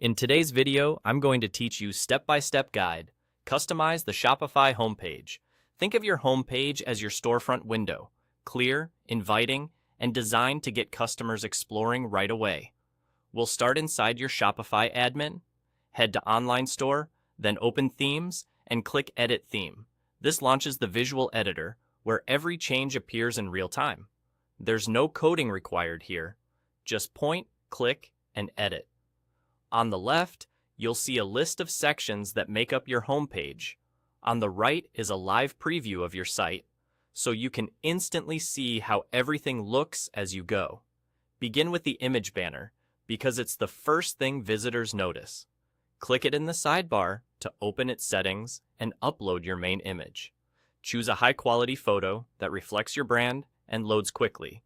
In today's video, I'm going to teach you step-by-step guide. Customize the Shopify homepage. Think of your homepage as your storefront window, clear, inviting, and designed to get customers exploring right away. We'll start inside your Shopify admin, head to Online Store, then open Themes, and click Edit Theme. This launches the visual editor, where every change appears in real time. There's no coding required here. Just point, click, and edit. On the left, you'll see a list of sections that make up your homepage. On the right is a live preview of your site, so you can instantly see how everything looks as you go. Begin with the image banner, because it's the first thing visitors notice. Click it in the sidebar to open its settings and upload your main image. Choose a high-quality photo that reflects your brand and loads quickly.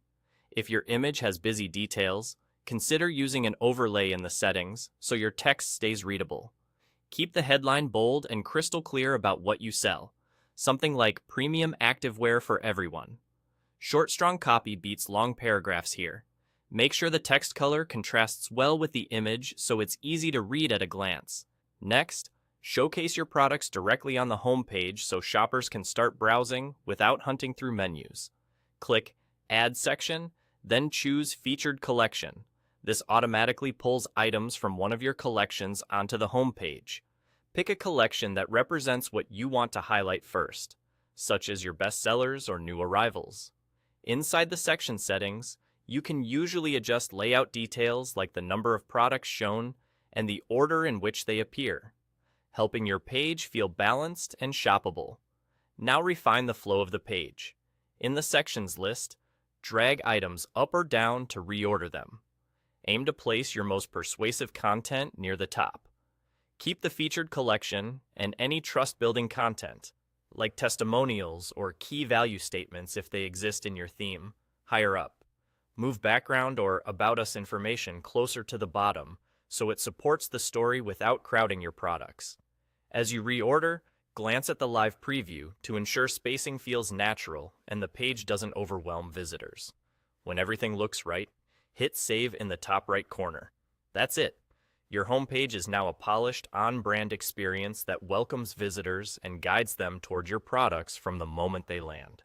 If your image has busy details, consider using an overlay in the settings so your text stays readable. Keep the headline bold and crystal clear about what you sell, something like premium activewear for everyone. Short, strong copy beats long paragraphs here. Make sure the text color contrasts well with the image so it's easy to read at a glance. Next, showcase your products directly on the home page so shoppers can start browsing without hunting through menus. Click Add Section, then choose Featured Collection. This automatically pulls items from one of your collections onto the home page. Pick a collection that represents what you want to highlight first, such as your best sellers or new arrivals. Inside the section settings, you can usually adjust layout details like the number of products shown and the order in which they appear, helping your page feel balanced and shoppable. Now refine the flow of the page. In the sections list, drag items up or down to reorder them. Aim to place your most persuasive content near the top. Keep the featured collection and any trust-building content, like testimonials or key value statements if they exist in your theme, higher up. Move background or About Us information closer to the bottom so it supports the story without crowding your products. As you reorder, glance at the live preview to ensure spacing feels natural and the page doesn't overwhelm visitors. When everything looks right, hit Save in the top right corner. That's it. Your homepage is now a polished, on-brand experience that welcomes visitors and guides them toward your products from the moment they land.